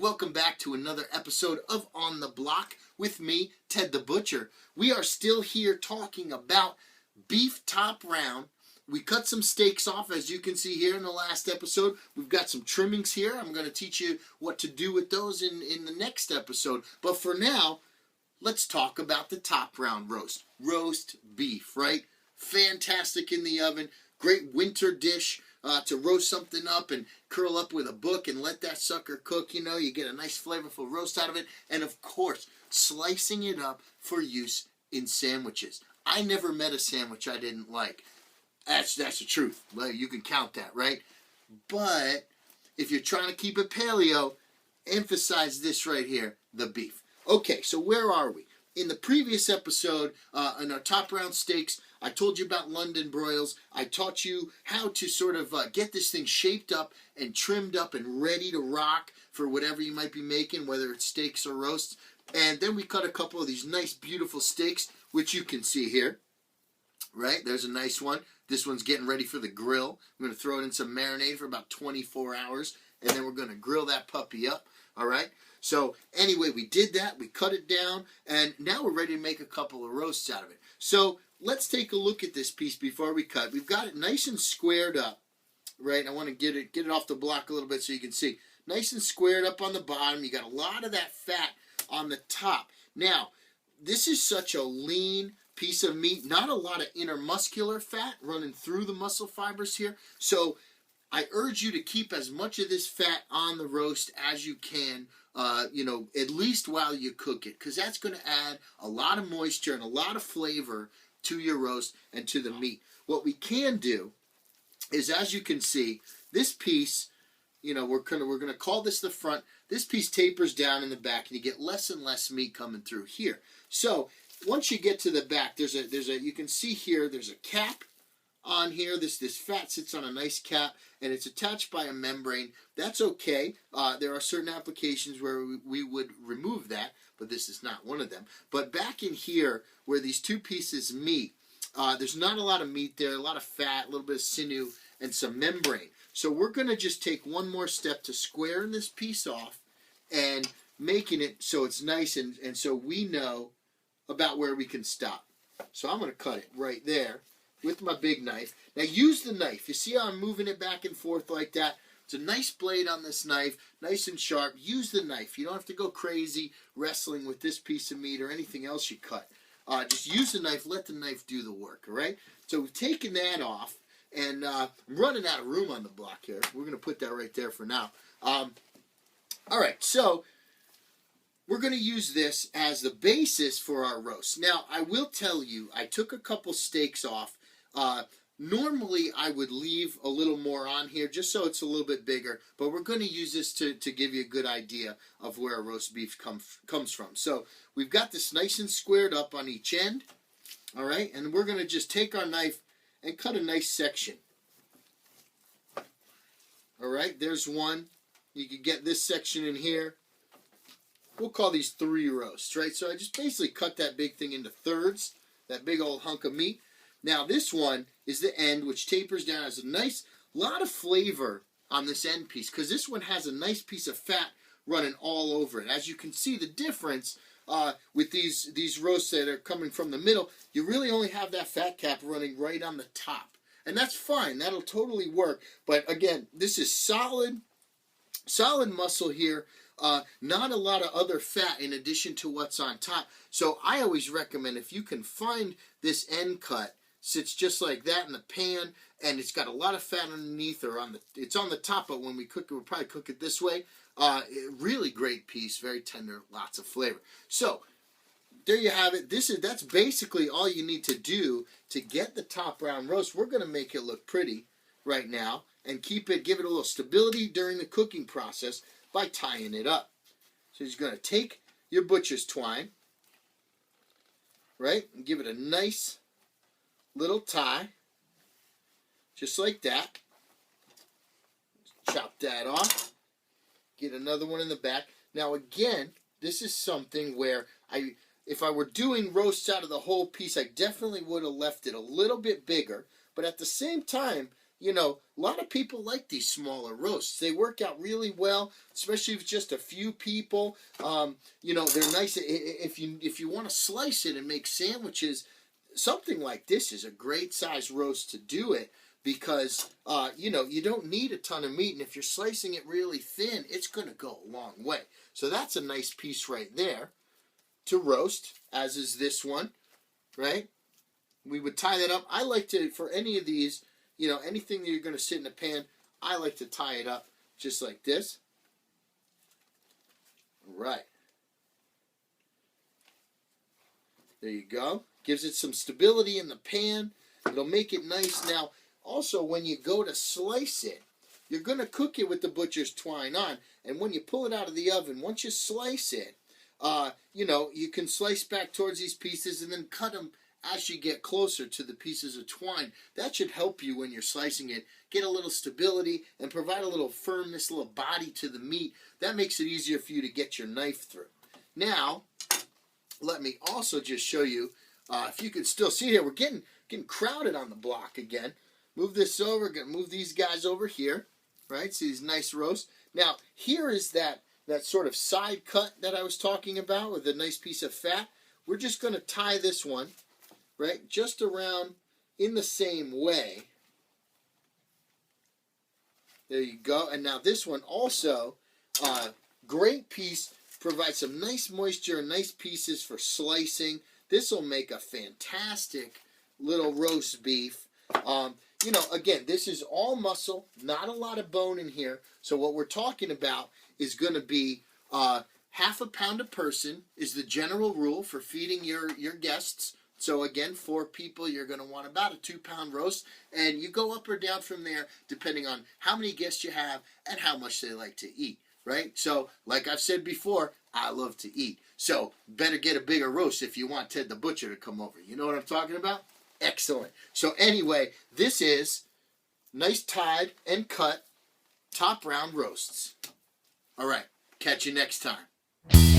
welcome back to another episode of On the Block with me, Ted the Butcher. We are still here talking about beef top round. We cut some steaks off, as you can see here in the last episode. We've got some trimmings here. I'm going to teach you what to do with those in the next episode. But for now, let's talk about the top round roast. Roast beef, right? Fantastic in the oven. Great winter dish. To roast something up and curl up with a book and let that sucker cook, you get a nice flavorful roast out of it. And of course, slicing it up for use in sandwiches. I never met a sandwich I didn't like. That's the truth. You can count that, right? But if you're trying to keep it paleo, emphasize this right here, the beef. Okay, so where are we? In the previous episode, in our top round steaks, I told you about London broils. I taught you how to sort of get this thing shaped up and trimmed up and ready to rock for whatever you might be making, whether it's steaks or roasts. And then we cut a couple of these nice, beautiful steaks, which you can see here. Right? There's a nice one. This one's getting ready for the grill. I'm going to throw it in some marinade for about 24 hours, and then we're going to grill that puppy up. All right? So anyway, we did that. We cut it down, and now we're ready to make a couple of roasts out of it. So let's take a look at this piece before we cut. We've got it nice and squared up, right? I want to get it off the block a little bit so you can see. Nice and squared up on the bottom. You got a lot of that fat on the top. Now, this is such a lean piece of meat. Not a lot of intermuscular fat running through the muscle fibers here. So I urge you to keep as much of this fat on the roast as you can, at least while you cook it, because that's going to add a lot of moisture and a lot of flavor to your roast and to the meat. What we can do is, as you can see, this piece, we're going to call this the front. This piece tapers down in the back, and you get less and less meat coming through here. So once you get to the back, you can see here, there's a cap on here. This fat sits on a nice cap, and it's attached by a membrane. That's okay. There are certain applications where we would remove that, but this is not one of them. But back in here, where these two pieces meet, there's not a lot of meat there, a lot of fat, a little bit of sinew, and some membrane. So we're going to just take one more step to squaring this piece off and making it so it's nice, and so we know about where we can stop. So I'm going to cut it right there with my big knife. Now use the knife. You see how I'm moving it back and forth like that? It's a nice blade on this knife, nice and sharp. Use the knife. You don't have to go crazy wrestling with this piece of meat or anything else you cut. Just use the knife. Let the knife do the work, all right? So we've taken that off, and I'm running out of room on the block here. We're going to put that right there for now. All right, so we're going to use this as the basis for our roast. Now, I will tell you, I took a couple steaks off. Normally, I would leave a little more on here just so it's a little bit bigger, but we're going to use this to give you a good idea of where a roast beef comes from. So we've got this nice and squared up on each end, all right? And we're going to just take our knife and cut a nice section. All right, there's one. You can get this section in here. We'll call these 3 roasts, right? So I just basically cut that big thing into thirds, that big old hunk of meat. Now this one is the end, which tapers down. Has a nice lot of flavor on this end piece, because this one has a nice piece of fat running all over it. As you can see, the difference with these roasts that are coming from the middle, you really only have that fat cap running right on the top. And that's fine. That'll totally work. But again, this is solid muscle here. Not a lot of other fat in addition to what's on top. So I always recommend, if you can find this end cut, sits just like that in the pan, and it's got a lot of fat underneath, or it's on the top, but when we cook it, we'll probably cook it this way. Really great piece, very tender, lots of flavor. So there you have it. That's basically all you need to do to get the top round roast. We're going to make it look pretty right now and give it a little stability during the cooking process by tying it up. So you're going to take your butcher's twine, right, and give it a nice little tie, just like that. Chop that off. Get another one in the back. Now again, this is something where if I were doing roasts out of the whole piece, I definitely would have left it a little bit bigger, but at the same time, a lot of people like these smaller roasts. They work out really well, especially if it's just a few people. They're nice. If you want to slice it and make sandwiches, something like this is a great size roast to do it, because you don't need a ton of meat, and if you're slicing it really thin, it's going to go a long way. So that's a nice piece right there to roast, as is this one, right? We would tie that up. I like to, for any of these, anything that you're going to sit in a pan, I like to tie it up just like this. Right. There you go. Gives it some stability in the pan. It'll make it nice. Now, also, when you go to slice it, you're going to cook it with the butcher's twine on. And when you pull it out of the oven, once you slice it, you can slice back towards these pieces and then cut them as you get closer to the pieces of twine. That should help you when you're slicing it get a little stability and provide a little firmness, a little body to the meat. That makes it easier for you to get your knife through. Now, let me also just show you, if you can still see here, we're getting crowded on the block again. Move this over, gonna move these guys over here, right? See these nice roasts. Now, here is that sort of side cut that I was talking about with a nice piece of fat. We're just going to tie this one, right, just around in the same way. There you go. And now this one also, great piece, provides some nice moisture and nice pieces for slicing. This will make a fantastic little roast beef. Again, this is all muscle, not a lot of bone in here. So what we're talking about is going to be half a pound a person is the general rule for feeding your guests. So again, 4 people, you're going to want about a 2-pound roast. And you go up or down from there depending on how many guests you have and how much they like to eat, right? So like I've said before, I love to eat. So better get a bigger roast if you want Ted the Butcher to come over. You know what I'm talking about? Excellent. So anyway, this is nice tied and cut top round roasts. All right. Catch you next time.